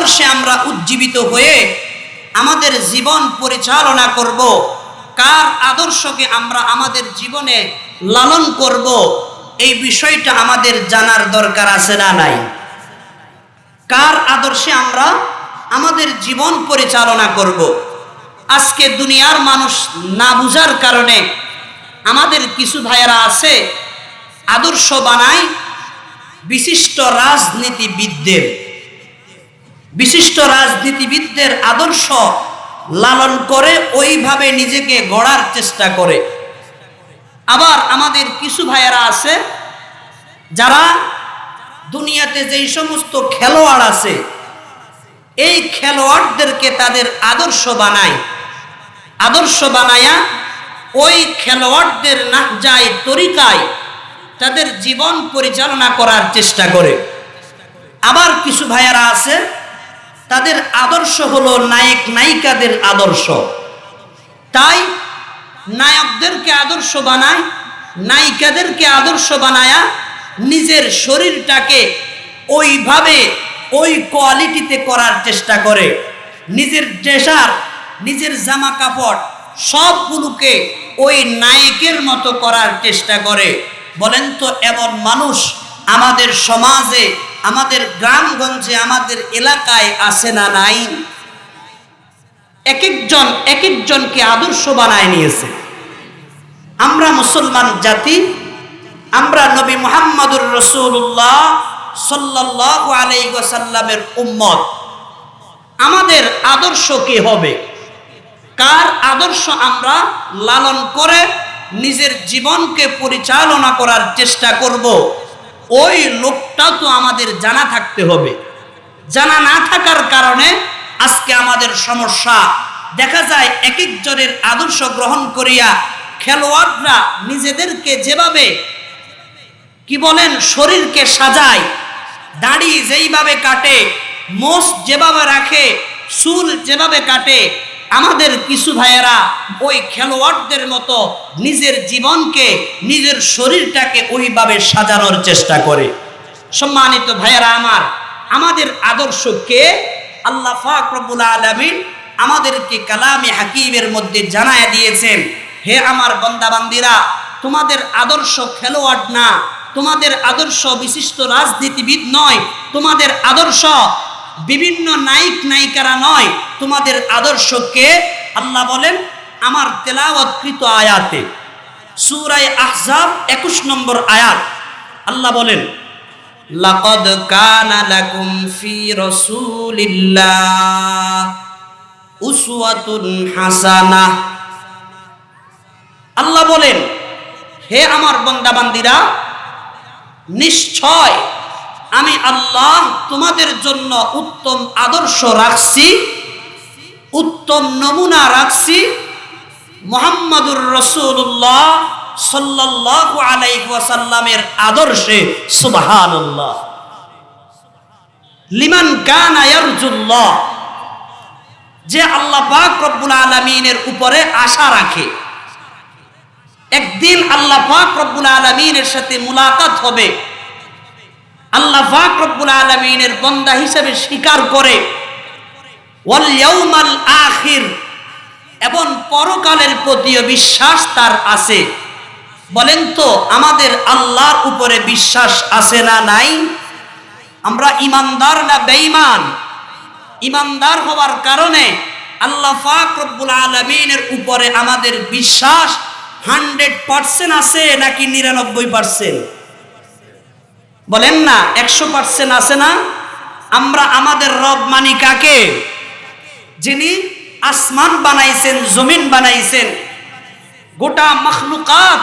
আদর্শে আমরা উজ্জীবিত হয়ে আমাদের জীবন পরিচালনা করব, কার আদর্শকে আমরা আমাদের জীবনে লালন করব, এই বিষয়টা আমাদের জানার দরকার আছে না নাই? কার আদর্শে আমরা আমাদের জীবন পরিচালনা করব। আজকে দুনিয়ার মানুষ না বুঝার কারণে আমাদের কিছু ভাইয়েরা আছে আদর্শ বানায় বিশিষ্ট রাজনীতিবিদদের আদর্শ লালন করে ওইভাবে নিজেকে গড়ার চেষ্টা করে। আবার আমাদের কিছু ভাইয়েরা আছে যারা দুনিয়াতে যেই সমস্ত খেলোয়াড় আছে এই খেলোয়াড়দেরকে তাদের আদর্শ বানায়া ওই খেলোয়াড়দের নাহজায় তরিকায় তাদের জীবন পরিচালনা করার চেষ্টা করে। আবার কিছু ভাইয়ারা আছে তাদের আদর্শ হলো নায়ক নায়িকাদের আদর্শ, তাই নায়কদেরকে আদর্শ বানায়, নায়িকাদেরকে আদর্শ বানায়া নিজের শরীরটাকে ওইভাবে ওই কোয়ালিটিতে করার চেষ্টা করে, নিজের ড্রেসার, নিজের জামা কাপড় সবগুলোকে ওই নায়কের মতো করার চেষ্টা করে। বলেন তো এমন মানুষ আমাদের সমাজে, আমাদের গ্রামগঞ্জে, আমাদের এলাকায় আছে না নাই? এক একজনকে আদর্শ বানায় নিয়েছে। আমরা মুসলমান জাতি, আমরা নবী মুহাম্মদুর রাসূলুল্লাহ সাল্লাল্লাহু আলাইহি ওয়াসাল্লামের উম্মত। আমাদের আদর্শ কি হবে? কার আদর্শ আমরা লালন করে নিজের জীবনকে পরিচালনা করার চেষ্টা করব, ওই লোকটা তো আমাদের জানা থাকতে হবে। জানা না থাকার কারণে আজকে আমাদের সমস্যা। দেখা যায় এক একজনের আদর্শ গ্রহণ করিয়া খেলোয়াড়রা নিজেদেরকে যেভাবে শরীরকে সাজায়, দাড়ি যেইভাবে কাটে, মোষ যেভাবে রাখে, চুল যেভাবে কাটে, আমাদের কিছু ভাইয়েরা ওই খেলোয়াড়দের মতো নিজের জীবনকে, নিজের শরীরটাকে ওইভাবে সাজানোর চেষ্টা করে। সম্মানিত ভাইয়েরা আমার, আমাদের আদর্শ কে? আল্লাহ পাক রব্বুল আলামিন আমাদেরকে কালামে হাকিমের মধ্যে জানায় দিয়েছেন, হে আমার বান্দা বান্দিরা, তোমাদের আদর্শ খেলোয়াড় না, তোমাদের আদর্শ বিশিষ্ট রাজনীতিবিদ নয়, তোমাদের আদর্শ বিভিন্ন নায়ক নায়িকারা নয়, তোমাদের আদর্শ কে? আল্লাহ বলেন আমার তেলাওয়াতকৃত আয়াতে, সূরা আহজাব 21 নম্বর আয়াত, আল্লাহ বলেন লাকাদ কানা লাকুম ফি রাসূলিল্লাহ উসওয়াতুন হাসানাহ। আল্লাহ বলেন হে আমার বান্দা বান্দিরা, নিশ্চয় আমি আল্লাহ তোমাদের জন্য উত্তম আদর্শ রাখছি, উত্তম নমুনা রাখছি মুহাম্মদুর রাসূলুল্লাহ সাল্লাল্লাহু আলাইহি ওয়াসাল্লামের আদর্শে। সুবহানাল্লাহ। লিমান কানা ইয়ারজুল্লাহ, যে আল্লাহ পাক রব্বুল আলামিনের উপরে আশা রাখে, একদিন আল্লাহ পাক রব্বুল আলামিনের সাথে মুলাকাত হবে, আল্লাহ পাক রব্বুল আলামিনের বান্দা হিসেবে স্বীকার করে, ওয়াল ইয়াউমাল আখির, এবং পরকালের প্রতিও বিশ্বাস তার আছে। বলেন তো আমাদের আল্লাহর উপরে বিশ্বাস আছে না নাই? আমরা ইমানদার না বেঈমান? ইমানদার হওয়ার কারণে আল্লাহ পাক রব্বুল আলামিনের উপরে আমাদের বিশ্বাস 100% আছে নাকি 99%? বলেন না 100% আছে না? আমরা আমাদের রব মানি কাকে? যিনি আসমান বানাইছেন, জমিন বানাইছেন, গোটা মাখলুকাত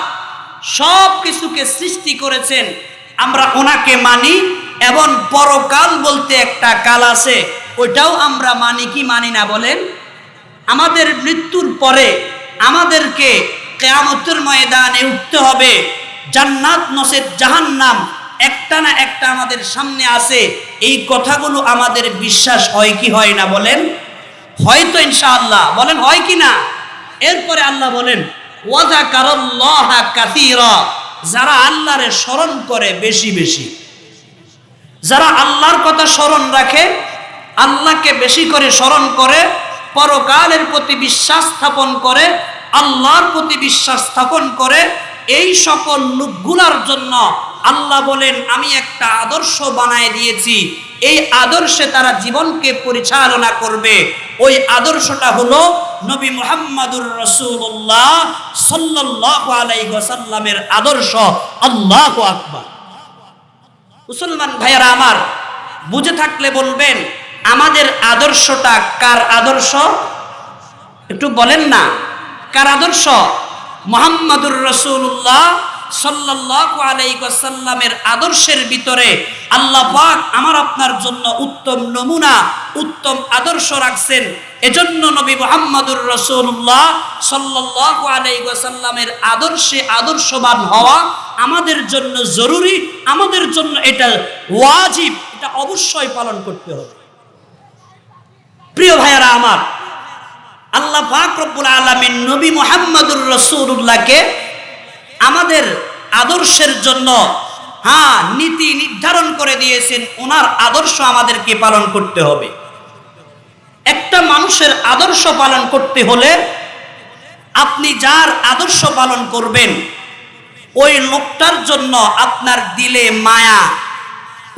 সব কিছুকে সৃষ্টি করেছেন, আমরা ওনাকে মানি। এবং পরকাল বলতে একটা কাল আছে, ওইটাও আমরা মানি কি মানি না? বলেন। আমাদের মৃত্যুর পরে আমাদেরকে কিয়ামতের ময়দানে উঠতে হবে, জান্নাত নসিব জাহান্নাম একটা না একটা আমাদের সামনে আছে। এই কথাগুলো আমাদের বিশ্বাস হয় কি হয় না? বলেন। হয়তো ইনশাআল্লাহ। বলেন হয় কি না? এরপরে আল্লাহ বলেন ওয়াযাকারাল্লাহা কাসীরা, যারা আল্লাহরে স্মরণ করে বেশি বেশি, যারা আল্লাহর কথা স্মরণ রাখে, আল্লাহকে বেশি করে স্মরণ করে, পরকালের প্রতি বিশ্বাস স্থাপন করে, আল্লাহর প্রতি বিশ্বাস স্থাপন করে, এই সকল লোকগুলোর জন্য আল্লাহ বলেন আমি একটা আদর্শ বানায় দিয়েছি। এই আদর্শে তারা জীবনকে পরিচালনা করবে। ওই আদর্শটা হলো নবী মুহাম্মদুর রাসূলুল্লাহ সাল্লাল্লাহু আলাইহি ওয়াসাল্লামের আদর্শ। আল্লাহু আকবার। মুসলমান ভাইয়েরা আমার, বুঝে থাকলে বলবেন আমাদের আদর্শটা কার আদর্শ? একটু বলেন না, কার আদর্শ? মুহাম্মদুর রাসূলুল্লাহ সাল্লাল্লাহু আলাইহি ওয়াসাল্লামের আদর্শের ভিতরে আল্লাহ পাক আমার আপনার জন্য উত্তম নমুনা, উত্তম আদর্শ রাখছেন। এজন্য নবী মুহাম্মদুর রাসূলুল্লাহ সাল্লাল্লাহু আলাইহি ওয়াসাল্লামের আদর্শে আদর্শবান হওয়া আমাদের জন্য জরুরি, আমাদের জন্য এটা ওয়াজিব, এটা অবশ্যই পালন করতে হবে। প্রিয় ভাইয়েরা আমার, আল্লাহ পাক রব্বুল আলামিন নবী মুহাম্মদুর রাসূলুল্লাহকে আমাদের আদর্শের জন্য নীতি নির্ধারণ করে দিয়েছেন। ওনার আদর্শ আমাদেরকে পালন করতে হবে। একটা মানুষের আদর্শ পালন করতে হলে আপনি যার আদর্শ পালন করবেন ওই লোকটার জন্য আপনার দিলে মায়া,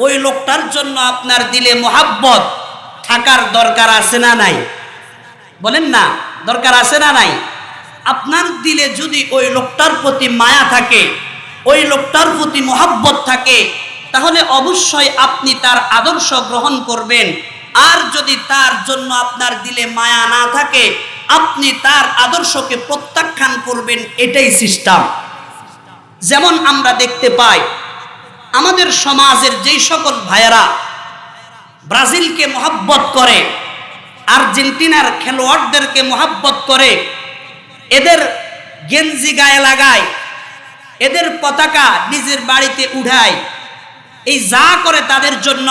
ওই লোকটার জন্য আপনার দিলে মোহাব্বত থাকার দরকার আছে না নাই? বলেন না, দরকার আছে না নাই? আপনার দিলে যদি ওই লোকটার প্রতি মায়া থাকে, ওই লোকটার প্রতি মোহাব্বত থাকে, তাহলে অবশ্যই আপনি তার আদর্শ গ্রহণ করবেন। আর যদি তার জন্য আপনার দিলে মায়া না থাকে, আপনি তার আদর্শকে প্রত্যাখ্যান করবেন। এটাই সিস্টেম। যেমন আমরা দেখতে পাই আমাদের সমাজের যেই সকল ভাইয়েরা ব্রাজিলকে মোহাব্বত করে, আর্জেন্টিনার খেলোয়াড়দেরকে মোহাব্বত করে, এদের গেঞ্জি গায়ে লাগায়, এদের পতাকা নিজের বাড়িতে উঠায়, এই যা করে তাদের জন্য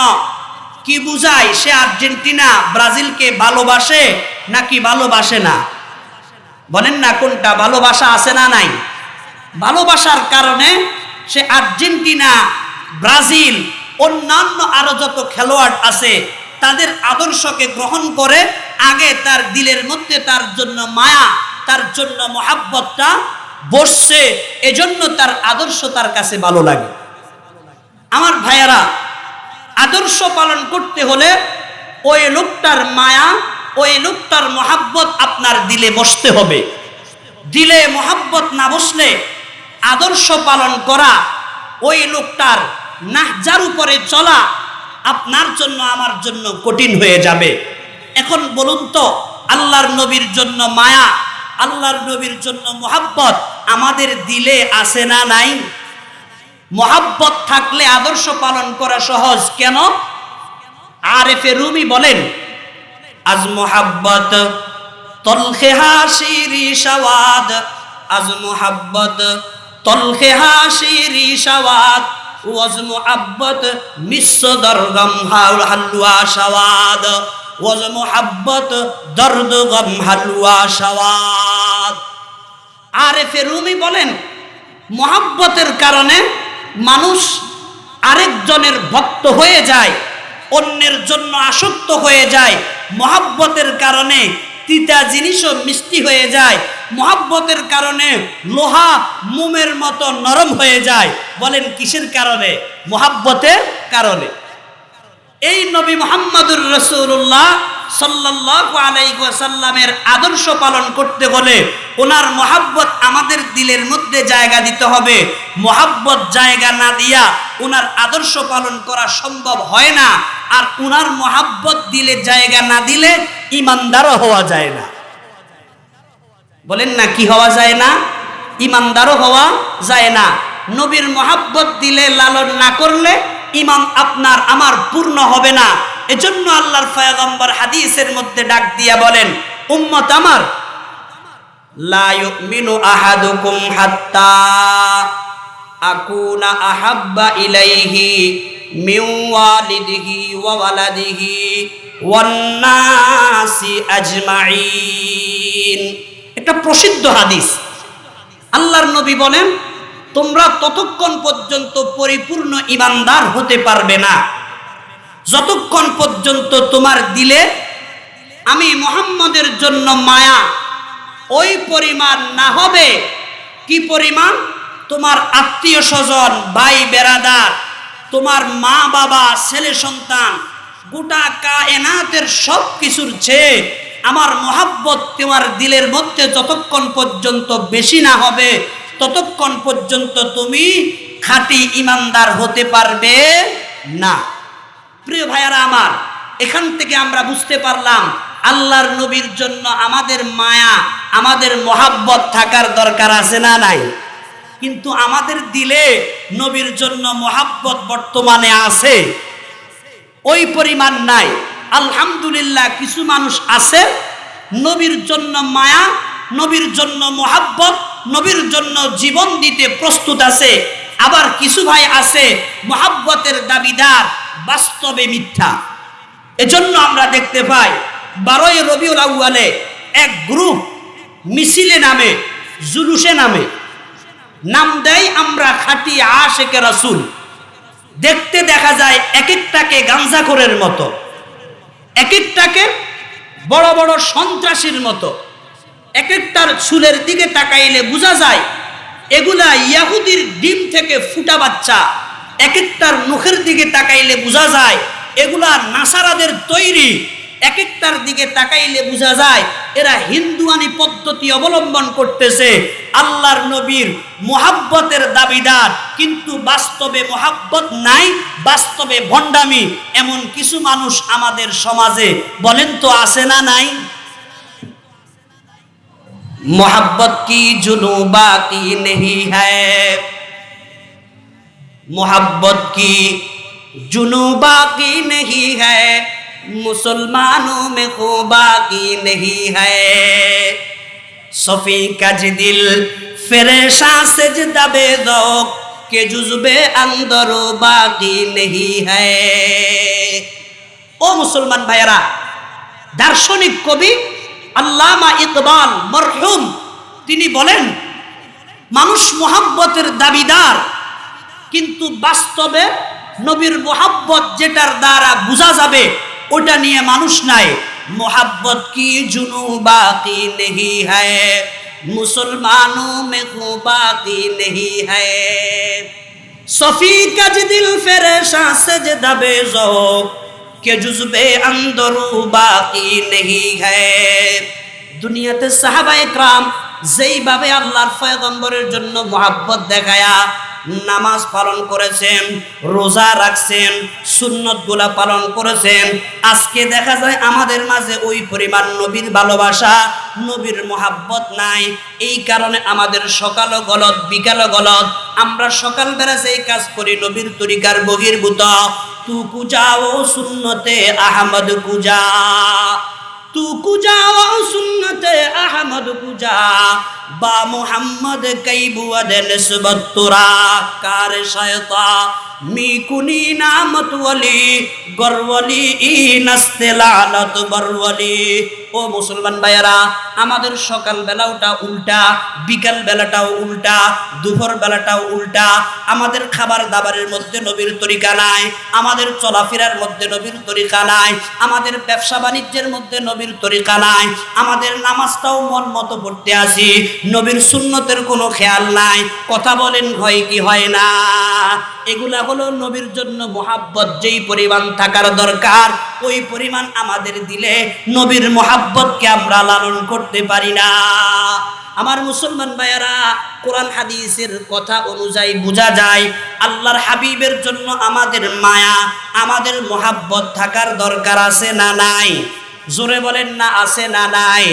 কি বুঝায়? সে আর্জেন্টিনা ব্রাজিলকে ভালোবাসে নাকি ভালোবাসে না? বলেন না, কোনটা? ভালোবাসা আছে না নাই? ভালোবাসার কারণে সে আর্জেন্টিনা, ব্রাজিল, অন্যান্য আরো যত খেলোয়াড় আছে তাদের আদর্শকে গ্রহণ করে। আগে তার দিলের মধ্যে তার জন্য মায়া, তার জন্য মোহাব্বতটা বসছে, এজন্য তার আদর্শ তার কাছে ভালো লাগে। আমার ভাইয়েরা, আদর্শ পালন করতে হলে ওই লোকটার মায়া, ওই লোকটার মোহাব্বত আপনার দিলে বসতে হবে। দিলে মোহাব্বত না বসলে আদর্শ পালন করা, ওই লোকটার নাহজার উপরে চলা আপনার জন্য আমার জন্য কঠিন হয়ে যাবে। এখন বলুন তো, আল্লাহর নবীর জন্য মায়া, আল্লাহর নবীর জন্য মোহাব্বত আমাদের দিলে আছে না নাই? মোহাব্বত থাকলে আদর্শ পালন করা সহজ। কেন? আরেফে রুমি বলেন, আজ মোহাব্বত তলখে হাসিরি সওয়াদ, আজ মোহাব্বত তলখে হাসিরি সওয়াদ, ওয়াজ মোহাব্বত মিশ্র দরগম হালুয়া সওয়াদ, ওয়াজ মোহাব্বত দর্দ গম হালুয়া সওয়াদ। আরেফে রুমি বলেন, মোহাব্বতের কারণে মানুষ আরেকজনের ভক্ত হয়ে যায়, অন্যের জন্য আসক্ত হয়ে যায়। মোহাব্বতের কারণে তিতা জিনিসও মিষ্টি হয়ে যায়। মোহাব্বতের কারণে লোহা মোমের মতো নরম হয়ে যায়। বলেন কিসের কারণে? মোহাব্বতের কারণে। এই নবী মুহাম্মদুর রাসূলুল্লাহ সাল্লাল্লাহু আলাইহি ওয়াসাল্লামের আদর্শ পালন করতে হলে ওনার মোহাব্বত আমাদের দিলের মধ্যে জায়গা দিতে হবে। মোহাব্বত জায়গা না দিয়া ওনার আদর্শ পালন করা সম্ভব হয় না। আর ওনার মোহাব্বত দিলে জায়গা না দিলে ইমানদারও হওয়া যায় না। বলেন না, কি হওয়া যায় না? ইমানদারও হওয়া যায় না। নবীর মোহাব্বত দিলে, লালন না করলে ঈমান আপনার আমার পূর্ণ হবে না। এজন্য আল্লাহর পয়গম্বর হাদিসের মধ্যে ডাক দিয়া বলেন, উম্মত আমার, লা ইউমিনু আহাদুকুম হাত্তা আকুনা আহাব্বা ইলাইহি মিন ওয়ালিদিহি ওয়া ওয়ালাদিহি ওয়ান নাসি আজমাইন। এটা প্রসিদ্ধ হাদিস। আল্লাহর নবী বলেন, তোমরা ততক্ষণ পর্যন্ত পরিপূর্ণ ঈমানদার হতে পারবে না যতক্ষণ পর্যন্ত তোমার দিলে আমি মুহাম্মদের জন্য মায়া ওই পরিমাণ না হবে, কি পরিমাণ? তোমার আত্মীয় স্বজন, ভাই বেরাদার, তোমার মা বাবা, ছেলে সন্তান, গোটা কায়নাতের সব কিছুর চেয়ে আমার মোহাব্বত তোমার দিলের মধ্যে যতক্ষণ পর্যন্ত বেশি না হবে ততক্ষণ পর্যন্ত তুমি খাঁটি ইমানদার হতে পারবে না। প্রিয় ভাইয়ারা আমার, এখান থেকে আমরা বুঝতে পারলাম আল্লাহর নবীর জন্য আমাদের মায়া, আমাদের মোহাব্বত থাকার দরকার আছে না নাই? কিন্তু আমাদের দিলে নবীর জন্য মোহাব্বত বর্তমানে আছে, ওই পরিমাণ নাই। আলহামদুলিল্লাহ, কিছু মানুষ আছে নবীর জন্য মায়া, নবীর জন্য মোহাব্বত, নবীর জন্য জীবন দিতে প্রস্তুত আছে। আবার কিছু ভাই আছে মোহাব্বতের দাবিদার, বাস্তবে মিথ্যা। এজন্য আমরা দেখতে পাই 12ই রবিউল আউয়ালে এক গ্রুপ মিছিলে নামে, জুলুসে নামে, নাম দেয় আমরা খাঁটি আশেকে রাসূল। দেখতে দেখা যায় এক একটাকে গাঞ্জাখোরের মতো, এক একটাকে বড় বড় সন্ত্রাসীর মতো, এক একটার চুলের দিকে তাকাইলে বোঝা যায় এগুলা ইয়াহুদির ডিম থেকে ফুটা বাচ্চা, এক একটার মুখের দিকে তাকাইলে বোঝা যায় এগুলা নাসারাদের তৈরি, এক একটার দিকে তাকাইলে বোঝা যায় এরা হিন্দুয়ানি পদ্ধতি অবলম্বন করতেছে, আল্লাহর নবীর মোহাব্বতের দাবিদার, কিন্তু বাস্তবে মোহাব্বত নাই, বাস্তবে ভণ্ডামি। এমন কিছু মানুষ আমাদের সমাজে বলেন তো আছে না নাই? मोहब्बत की जुनूबा की नहीं है, मोहब्बत की जुनूबा की नहीं है, मुसलमानों में खूबा की नहीं है, सफ़ी का दिल फरेशा सजदा बेज़ौक़ के जुज़्बे अंदरो बाकी नहीं है। ओ मुसलमान भाइरा, दार्शनिक कवि আল্লামা ইকবাল মরহুম তিনি বলেন মানুষ মোহাব্বতের দাবিদার, কিন্তু বাস্তবে নবীর মোহাব্বত যেটার দ্বারা বোঝা যাবে ওটা নিয়ে মানুষ নাই। মোহাব্বত কি জুনু বাকি নেহি হ্যায়, মুসলমানোं में खूबा की नहीं है, सफ़ी का दिल फरेशा सजदा बेज़ौक़ के जुज़्बे अंदरू बाकी नहीं है। দুনিয়াতে সাহাবায়ে کرام যেইভাবে আল্লাহর পয়গম্বরের জন্য মোহাব্বত দেখায়া নামাজ পালন করেছেন, রোজা রাখছেন, সুন্নতগুলা পালন করেছেন, আজকে দেখা যায় আমাদের মাঝে ওই পরিমাণ নবীর ভালোবাসা, নবীর মোহাব্বত নাই। এই কারণে আমাদের সকালও গলত, বিকালও গলত। আমরা সকালবেলা যেই কাজ করি নবীর তরিকার বহির্ভূত। তু কুজাও সুন্নতে আহমদ কুজা, तू कुजा व सुन्नते अहमद कुजा, बा मुहम्मद कई बुअद निस्बत तुरा कार शयता मी कुनी नामत वली गरवली ই নাস্তে লানত বরওয়ালি। ও মুসলমান ভাইয়েরা, আমাদের সকাল বেলাটা উল্টা, বিকাল বেলাটাও উল্টা, দুপুর বেলাটাও উল্টা। আমাদের খাবার দাবারের মধ্যে নবীর তরিকা নাই, আমাদের চলাফেরার মধ্যে নবীর তরিকা নাই, আমাদের ব্যবসা বাণিজ্যের মধ্যে নবীর তরিকা নাই, আমাদের নামাজটাও মন মতো পড়তে আসি, নবীর সুন্নতের কোনো খেয়াল নাই। কথা বলেন হয় কি হয় না? এগুলা হলো নবীর জন্য মোহাব্বত যেই পরিমাণ থাকার দরকার ওই পরিমাণ আমাদের দিলে নবীর মোহাব্বতকে আমরা লালন করতে পারি না। আমার মুসলমান ভাইয়েরা, কোরআন হাদিসের কথা অনুযায়ী বোঝা যায় আল্লাহর হাবিবের জন্য আমাদের মায়া, আমাদের মোহাব্বত থাকার দরকার আছে না নাই? জোরে বলেন না, আছে না নাই?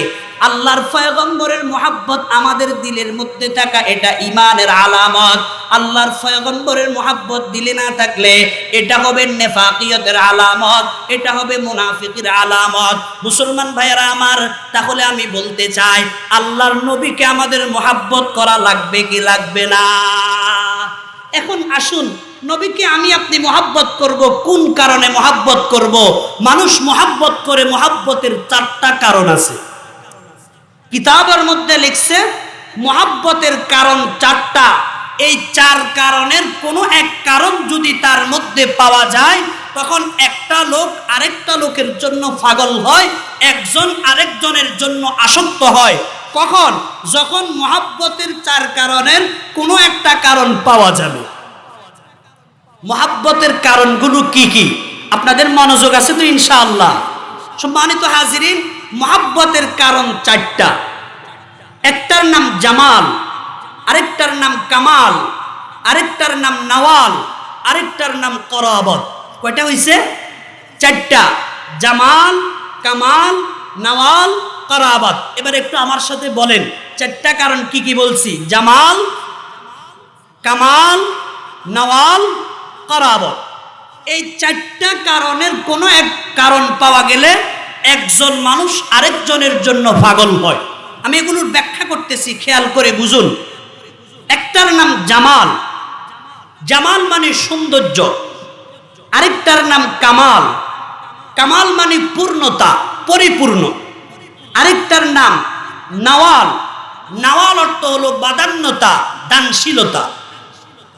আল্লাহর পয়গম্বরের মোহাব্বত আমাদের দিলের মধ্যে থাকা এটা ঈমানের আলামত। আল্লাহর পয়গম্বরের মোহাব্বত দিলে না থাকলে এটা হবে নেফাকিয়তের আলামত, এটা হবে মুনাফিকের আলামত। মুসলমান ভাইয়েরা আমার, তাহলে আমি বলতে চাই আল্লাহর নবীকে আমাদের মোহাব্বত করা লাগবে কি লাগবে না? এখন আসুন, নবীকে আমি আপনি মোহাব্বত করব, কোন কারণে মোহাব্বত করব? মানুষ মোহাব্বত করে, মোহাব্বতের 4টা কারণ আছে। কিতাবের মধ্যে লিখছে মোহাব্বতের কারণ 4টা। এই 4 কারণের কোনো এক কারণ যদি তার মধ্যে পাওয়া যায় তখন একটা লোক আরেকটা লোকের জন্য পাগল হয়, একজন আরেকজনের জন্য আসক্ত হয়। কখন? যখন মুহাব্বতের 4 কারণের কোনো একটা কারণ পাওয়া যাবে। মুহাব্বতের কারণগুলো কি কি? আপনাদের মনোযোগ আছে তো ইনশাআল্লাহ? সম্মানিত হাজিরিন, মুহাব্বতের কারণ 4টা। একটার নাম জামাল, আরেকটার নাম কামাল, আরেকটার নাম নওয়াল, আরেকটার নাম করাবত। কয়টা হইছে? 4টা। জামাল, কামাল, নওয়াল, করাবত। এবার একটু আমার সাথে বলেন 4টা কারণ কি কি বলছি? জামাল, কামাল, নওয়াল, করাবত। এই 4টা কারণের কোনো এক কারণ পাওয়া গেলে একজন মানুষ আরেকজনের জন্য পাগল হয়। আমি এগুলোর ব্যাখ্যা করতেছি, খেয়াল করে বুঝুন। একটার নাম জামাল, জামাল মানে সৌন্দর্য। আরেকটার নাম কামাল, কামাল মানে পূর্ণতা, পরিপূর্ণ। আরেকটার নাম নওয়াল, নওয়াল অর্থ হলো বাদান্যতা, দানশীলতা।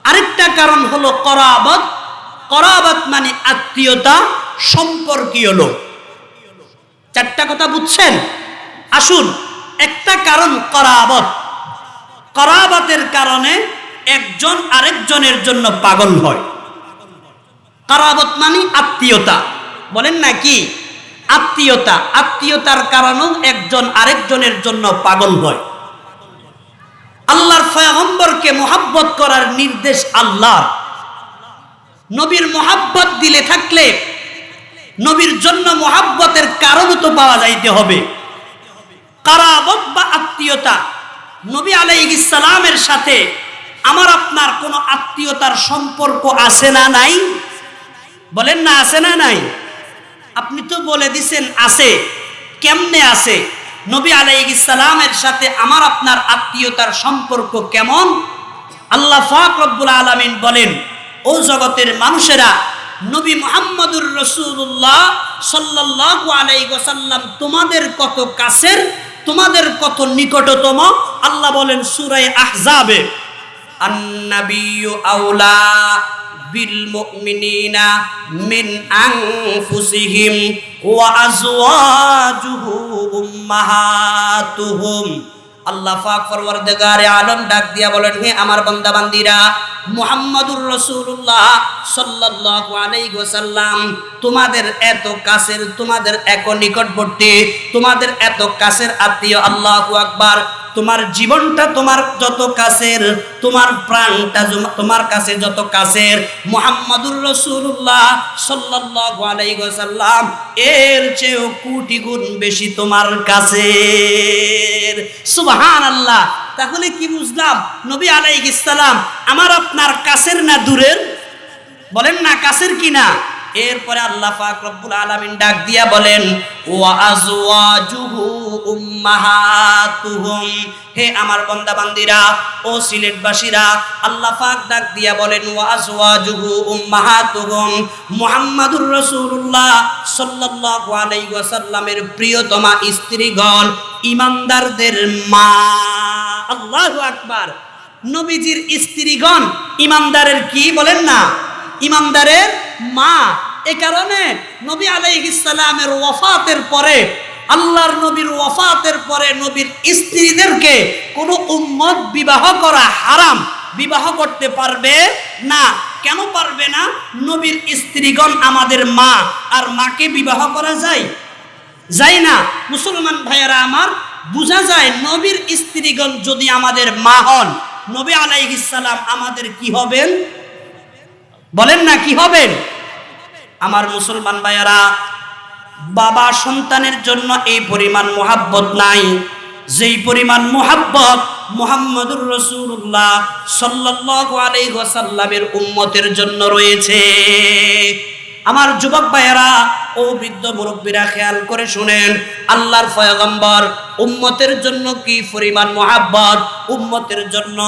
আরেকটা কারণ হলো করাবত, করাবত মানে আত্মীয়তা, সম্পর্কীয় লোক। 4টা কথা বুঝছেন? আসুন, একটা কারণ করাবত। করাবতের কারণে একজন আরেকজনের জন্য পাগল হয়। করাবত মানে আত্মীয়তা। বলেন না কি? আত্মীয়তা। আত্মীয়তার কারণেও একজন আরেকজনের জন্য পাগল হয়। আল্লাহর পয়গম্বরকে মুহাব্বত করার নির্দেশ আল্লাহর। নবীর মুহাব্বত দিলে থাকলে নবীর জন্য মুহাব্বতের কারণ তো পাওয়া যাইতে হবে। করাবত বা আত্মীয়তা। নবী আলাইহিস সালামের সাথে আমার আপনার কোনো আত্মীয়তার সম্পর্ক আছে না নাই? বলেন না, আছে না নাই? আপনি তো বলে দিছেন আছে। কেমনে আছে? নবী আলাইহিস সালামের সাথে আমার আপনার আত্মীয়তার সম্পর্ক কেমন? আল্লাহ পাক রব্বুল আলামিন বলেন, ও জগতের মানুষেরা, নবী মুহাম্মদুর রাসূলুল্লাহ সাল্লাল্লাহু আলাইহি ওয়াসাল্লাম তোমাদের কত কাছের, তোমাদের কত নিকটতম। আল্লাহ বলেন সূরা আহজাবে, আন-নাবিয়্যু আওলা বিল মুমিনিনা মিন আনফুসিহিম ওয়া আজওয়াজুহু উম্মাহাতুহুম। আল্লাহ পাক পরওয়ারদিগারে আলম ডাক দিয়া বলেন, হে আমার বান্দা বান্দীরা, মুহাম্মদুর রাসূলুল্লাহ সাল্লাল্লাহু আলাইহি ওয়াসাল্লাম তোমাদের এত কাছের, তোমাদের এক নিকটবর্তী, তোমাদের এত কাছের আত্মীয়। আল্লাহু আকবার। তোমার জীবনটা তোমার যত কাছের, তোমার প্রাণটা তোমার কাছে যত কাছের, মুহাম্মদুর রাসূলুল্লাহ সাল্লাল্লাহু আলাইহি ওয়াসাল্লাম এর চেয়েও কোটি গুণ বেশি তোমার কাছের। সুবহানাল্লাহ। তাহলে কি বুঝলাম? নবী আলাইহিস সালাম আমার আপনার কাছের না দূরের? বলেন না, কাছের কিনা? এরপরে আল্লাহ পাক রব্বুল আলামিন ডাক দিয়া বলেন, ওয়া আজওয়াজুহু উম্মাহাতুহুম। হে আমার বান্দা বান্দীরা, ও সিলেটবাসীরা, আল্লাহ পাক ডাক দিয়া বলেন, ওয়া আজওয়াজুহু উম্মাহাতুহুম। মুহাম্মাদুর রাসূলুল্লাহ সাল্লাল্লাহু আলাইহি ওয়াসাল্লামের প্রিয়তমা স্ত্রীগণ ঈমানদারদের মা। আল্লাহু আকবার। নবীজির স্ত্রীগণ ঈমানদারের কি? বলেন না, ঈমানদারের মা। এ কারণে নবী আলাইহিস সালামের ওয়াফাতের পরে, আল্লাহর নবীর ওয়াফাতের পরে নবীর স্ত্রীদেরকে কোন উম্মত বিবাহ করা হারাম, বিবাহ করতে পারবে না। কেন পারবে না? নবীর স্ত্রীগণ আমাদের মা, আর মাকে বিবাহ করা যায়? যায় না। মুসলমান ভাইয়েরা আমার, বোঝা যায় নবীর স্ত্রীগণ যদি আমাদের মা হন, নবী আলাইহিস সালাম আমাদের কি হবেন? বলেন না, কি হবেন? আমার মুসলমান ভাইয়েরা, বাবা সন্তানের জন্য এই পরিমাণ মুহাব্বত নাই যেই পরিমাণ মুহাব্বত মুহাম্মদুর রাসূলুল্লাহ সাল্লাল্লাহু আলাইহি ওয়াসাল্লামের উম্মতের জন্য রয়েছে। আমার যুবক ভাইয়েরা ও বৃদ্ধ মুরব্বীরা, খেয়াল করে শুনেন, আল্লাহর পয়গম্বর উম্মতের জন্য কি পরিমাণ মুহাব্বত, উম্মতের জন্য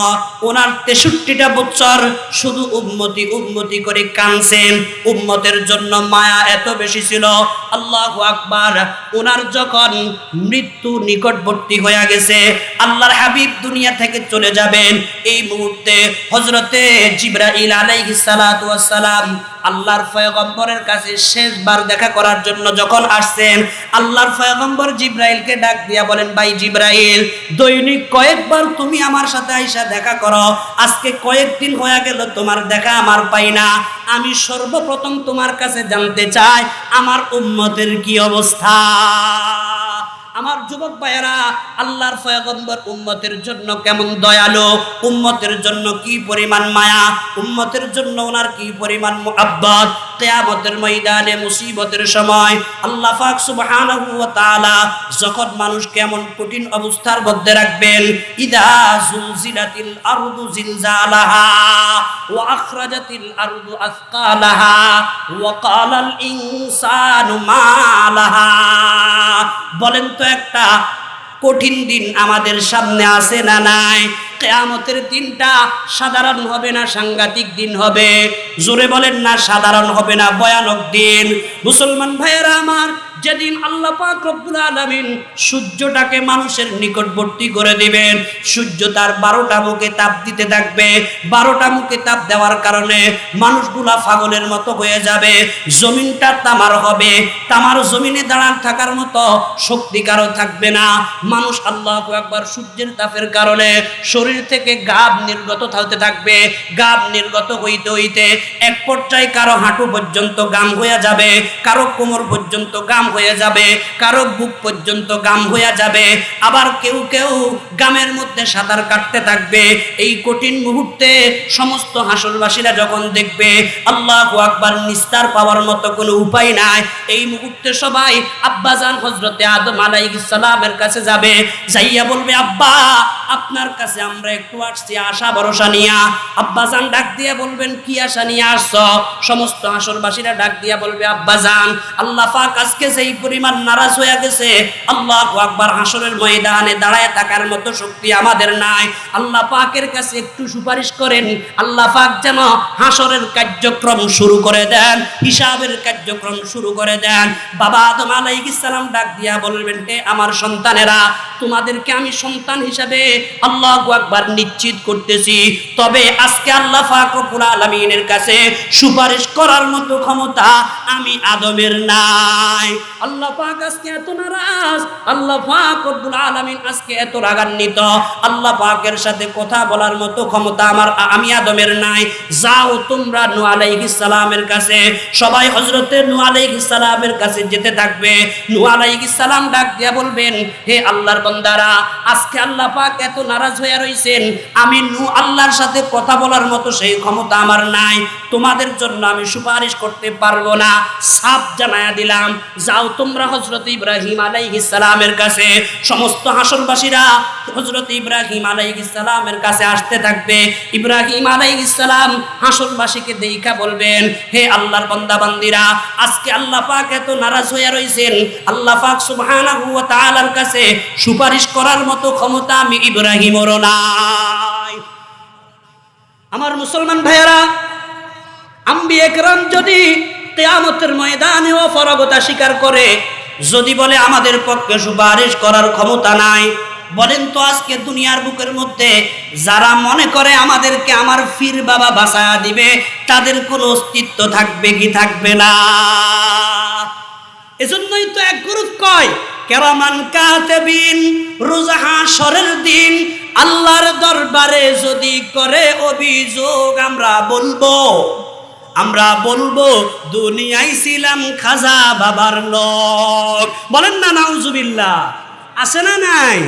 ওনার 63টা বছর শুধু উম্মতি উম্মতি করে কাঁদছেন। উম্মতের জন্য মায়া এত বেশি ছিল, আল্লাহু আকবার। ওনার যখন মৃত্যু নিকটবর্তী হয়ে গেছে, আল্লাহর হাবিব দুনিয়া থেকে চলে যাবেন, এই মুহূর্তে হযরতে জিবরাইল আলাইহিস সালাতু ওয়াস সালাম আল্লাহর পয়গম্বরের কাছে শেষবার দেখা করার জন্য যখন আসছেন, আল্লাহর পয়গম্বর জিবরাইলকে ডাক দিয়া বলেন, ভাই জিবরাইল, দৈনিক কয়েকবার তুমি আমার সাথে আইসা দেখা করো, আজকে কয়েকদিন হয়ে গেল তোমার দেখা আমার পাই না। আমি সর্বপ্রথম তোমার কাছে জানতে চাই আমার উম্মতের কি অবস্থা। আমার যুবক ভাইয়েরা, আল্লাহর পয়গম্বর উম্মতের জন্য কেমন দয়ালু, উম্মতের জন্য কি পরিমাণ মায়া, উম্মতের জন্য ওনার কি পরিমাণ মুহাব্বত। কিয়ামতের ময়দানে মুসিবতের সময় আল্লাহ পাক সুবহানাহু ওয়া তাআলা যখন মানুষ কেমন কঠিন অবস্থার মধ্যে রাখবেন, ইদা জুলজিলাতিল আরদু জিলজালাহা ওয়া আখরাজাতিল আরদু আসকালাহা ওয়া ক্বালাল ইনসানু মা লাহা। বলেন তো একটা কঠিন দিন আমাদের সামনে আছে না নাই? কিয়ামতের দিনটা সাধারণ হবে না সাংঘাতিক দিন হবে? জোরে বলেন না, সাধারণ হবে না, ভয়ানক দিন। মুসলমান ভাইয়েরা আমার, যেদিন আল্লাহ পাক রব্বুল আলামিন সূর্যটাকে মানুষের নিকটবর্তী করে দিবেন, সূর্য তার 12টা মুখে তাপ দিতে থাকবে। 12টা মুখে তাপ দেওয়ার কারণে মানুষগুলা পাগলের মতো হয়ে যাবে, জমিনটা তামার হবে, তামার জমিনে দাঁড়ান থাকার মতো শক্তি কারো থাকবে না। মানুষ আল্লাহু আকবার সূর্যের তাপের কারণে শরীর থেকে গাব নির্গত হতে থাকবে। গাব নির্গত হইতে হইতে এক পর্যায়ে কারো হাঁটু পর্যন্ত গাম হয়ে যাবে, কারো কোমর পর্যন্ত গাম হয়ে যাবে, কারো বুক পর্যন্ত গাম হয়ে যাবে। আবার কেউ কেউ গামের মধ্যে সাঁতার কাটতে থাকবে। এই কঠিন মুহূর্তে সমস্ত হাসরবাসীরা যখন দেখবে আল্লাহু আকবার, নিস্তার পাওয়ার মতো কোনো উপায় নাই, এই মুহূর্তে সবাই আব্বাজান হযরতে আদম আলাইহিস সালামের কাছে যাবে। যাইয়া বলবে, আব্বা, আপনার কাছে আমরা একটু আসছি আশা ভরসা নিয়া। আব্বাজান ডাক দিয়া বলবেন, কি আশা নিয়ে আসছো? সমস্ত হাসরবাসীরা ডাক দিয়া বলবে, আব্বাজান, আল্লাহ পাক আজকে সেই পরিমাণ নারাজ হয়ে গেছে, আল্লাহু আকবার, হাসরের ময়দানে দাঁড়ায় থাকার মতো শক্তি আমাদের নাই। আল্লাহ পাকের কাছে একটু সুপারিশ করেন, আল্লাহ পাক যেন হাসরের কার্যক্রম শুরু করে দেন, হিসাবের কার্যক্রম শুরু করে দেন। বাবা আদম আলাইহিস সালাম ডাক দিয়া বলবেন, হে আমার সন্তানেরা, তোমাদেরকে আমি সন্তান হিসাবে আল্লাহু আকবার নিশ্চিত করতেছি, তবে আজকে আল্লাহ পাক রব্বুল আলামিনের কাছে সুপারিশ করার মতো ক্ষমতা আমি আদমের নাই। আল্লাহ পাক আজকে এত নারাজ, আল্লাহ পাক রব্বুল আলামিন আজকে এত রাগান্বিত, আল্লাহ পাকের সাথে কথা বলার মতো ক্ষমতা আমি আদমের নাই। যাও তোমরা নূহ আলাইহিস সালামের কাছে। সবাই হযরতে নূহ আলাইহিস সালামের কাছে যেতে থাকবে। নূহ আলাইহিস সালাম ডাক দিয়া বলবেন, হে আল্লাহর বান্দারা, আজকে আল্লাহ পাক এত নারাজ হয়ে রইছেন, আমি নূহ আল্লাহর সাথে কথা বলার মতো সেই ক্ষমতা আমার নাই, তোমাদের জন্য আমি সুপারিশ করতে পারবো না। সাফ জানায়া দিলাম, যাও তোমরা হযরত ইব্রাহিম আলাইহিস সালামের কাছে। সমস্ত হাসরবাসীরা হযরত ইব্রাহিম আলাইহিস সালামের কাছে আসতে থাকবে। ইব্রাহিম আলাইহিস সালাম হাসরবাসীকে দেইখা বলবেন, হে আল্লাহর বান্দা বান্দিরা, আজকে আল্লাহ পাক এত নারাজ হয়ে রইছেন, আল্লাহ পাক সুবহানাহু ওয়া তাআলার কাছে সুপারিশ করার মতো ক্ষমতা আমি ইব্রাহিমের নাই। আমার মুসলমান ভাইয়েরা, আম্বিয়া কেরাম যদি কিয়ামতের ময়দানে অপারগতা স্বীকার করে, যদি বলে আমাদের পক্ষে সুপারিশ করার ক্ষমতা নাই, বলেন তো আজকে দুনিয়ার বুকের মধ্যে যারা মনে করে আমাদেরকে আমার পীর বাবা বাঁচায়া দিবে, তাদের কোনো অস্তিত্ব থাকবে কি থাকবে না? এজন্যই তো এক গ্রুপ কয়, কেরামান কাতিবিন, রোজ হাসরের দিন আল্লাহর দরবারে যদি করে অভিযোগ, আমরা বলবো দুনিয়ায় ছিলাম খাজা বাবার লোক। বলেন না নাউজুবিল্লাহ, আছে না নাই?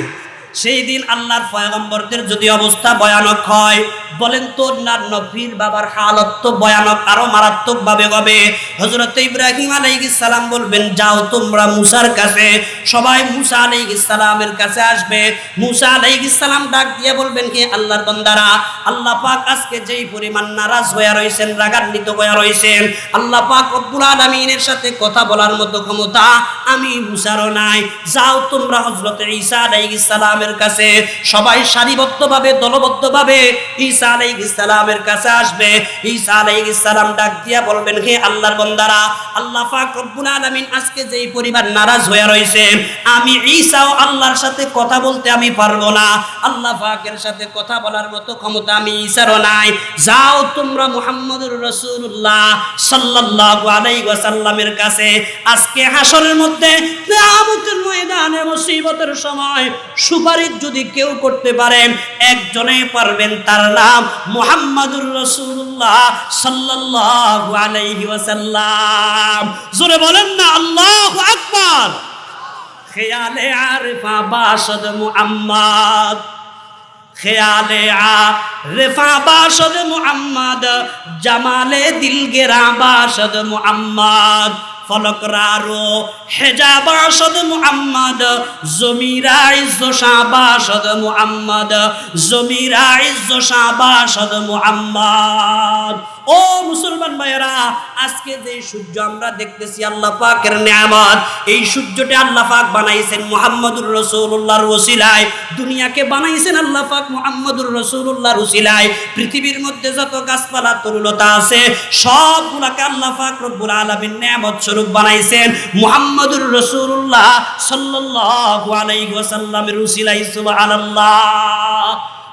সেই দিন আল্লাহর পয়গম্বরদের যদি অবস্থা ভয়ানক হয়, বলেন তো অন্যান্য পীর বাবার হালত তো ভয়ানক, আরো মারাত্মক ভাবে হবে। হযরত ইব্রাহিম আলাইহিস সালাম বলবেন, যাও তোমরা মুসার কাছে। সবাই মুসা আলাইহিস সালামের কাছে আসবে। মুসা আলাইহিস সালাম ডাক দিয়ে বলবেন, হে আল্লাহর বান্দারা, আল্লাহ পাক আজকে যেই পরিমাণ নারাজ হয়ে রয়েছেন, রাগান্বিত হয়ে রয়েছেন, আল্লাহ পাক রব্বুল আলামিনের সাথে কথা বলার মতো ক্ষমতা আমি মুসারও নাই। যাও তোমরা হযরত ঈসা আলাইহিস সালাম সালামের কাছে সবাই সারিবদ্ধভাবে দলবদ্ধভাবে ঈসা আলাইহিস সালামের কাছে আসবে। ঈসা আলাইহিস সালাম ডাক দিয়া বলবেন, হে আল্লাহর বান্দারা, আল্লাহ পাক রব্বুল আলামিন আজকে যেই পরিবার নারাজ হয়ে রয়েছে, আমি ঈসাও আল্লাহর সাথে কথা বলতে আমি পারবো না, আল্লাহ পাকের সাথে কথা বলার মতো ক্ষমতা আমি ঈসারও নাই। যাও তোমরা মুহাম্মদুর রাসূলুল্লাহ সাল্লাল্লাহু আলাইহি ওয়াসাল্লামের কাছে আজকে হাসরের মধ্যে কিয়ামতের ময়দানে মুসিবতের সময় সুপারিশ যদি কেউ করতে পারেন, একজনেই পারবেন, তার নাম মুহাম্মদুর রাসূলুল্লাহ সাল্লাল্লাহু আলাইহি ওয়াসাল্লাম। জোরে বলেন না আল্লাহু আকবার। খেয়ালে আরিফা বাসদ মুহাম্মদ, খেয়ালে আরিফা বাসদ মুহাম্মদ, জামালে দিলগেরা বাসদ মুহাম্মদ, ফলক রারো হেজা বাসদ মুহাম্মদ, জমিরা ইজ্জত শাহ বাসদ মুহাম্মদ, জমিরা ইজ্জত শাহ বাসদ মুহাম্মদ। ও মুসলমান ভাইয়েরা, আজকে যে সূর্য আমরা দেখতেছি আল্লাহ পাকের নিয়ামত, এই সূর্যটা আল্লাহ পাক বানাইছেন মুহাম্মদুর রাসূলুল্লাহর ওসিলায়, দুনিয়াকে বানাইছেন আল্লাহ পাক মুহাম্মদুর রাসূলুল্লাহর ওসিলায়। পৃথিবীর মধ্যে যত গাছপালা তরুলতা আছে সবগুলাকে আল্লাহ পাক রব্বুল আলামিন নিয়ামত স্বরূপ বানাইছেন মুহাম্মদুর রাসূলুল্লাহ সাল্লাল্লাহু আলাইহি ওয়াসাল্লামের ওসিলায়। সুবহানাল্লাহ।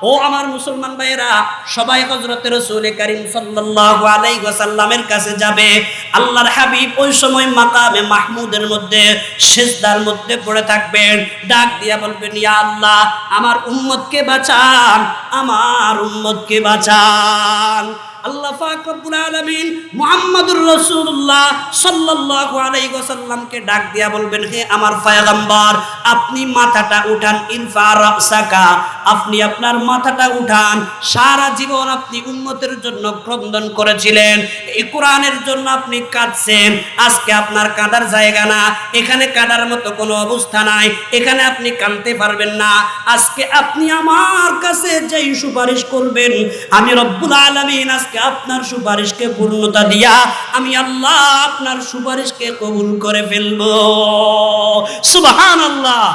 ও আমার মুসলমান ভাইয়েরা, সবাই হযরত রাসূল কারীম সাল্লাল্লাহু আলাইহি ওয়াসাল্লামের কাছে যাবে। আল্লাহর হাবিব ওই সময় মাকামে মাহমুদের মধ্যে সিজদার মধ্যে পড়ে থাকবেন, ডাক দিয়া বলবেন, ইয়া আল্লাহ, আমার উম্মতকে বাঁচান, আমার উম্মতকে বাঁচান। আল্লাহ পাক রব্বুল আলামিন মুহাম্মদুর রাসূলুল্লাহ সাল্লাল্লাহু আলাইহি ওয়াসাল্লামকে ডাক দিয়া বলবেন, হে আমার পয়গম্বর, আপনি মাথাটা উঠান, ইরফা রাসাকা, আপনি আপনার মাথাটা উঠান। সারা জীবন আপনি উম্মতের জন্য ক্রন্দন করেছিলেন, এই কোরআনের জন্য আপনি কাঁদছেন। আজকে আপনার কাঁদার জায়গা না, এখানে কাঁদার মতো কোনো অবস্থা নাই, এখানে আপনি কাঁদতে পারবেন না। আজকে আপনি আমার কাছে যেই সুপারিশ করবেন, আমি রব্বুল আলামিন আজকে আপনার সুপারিশকে পূর্ণতা দিয়া আমি আল্লাহ আপনার সুপারিশকে কবুল করে ফেলবো। সুবহানাল্লাহ।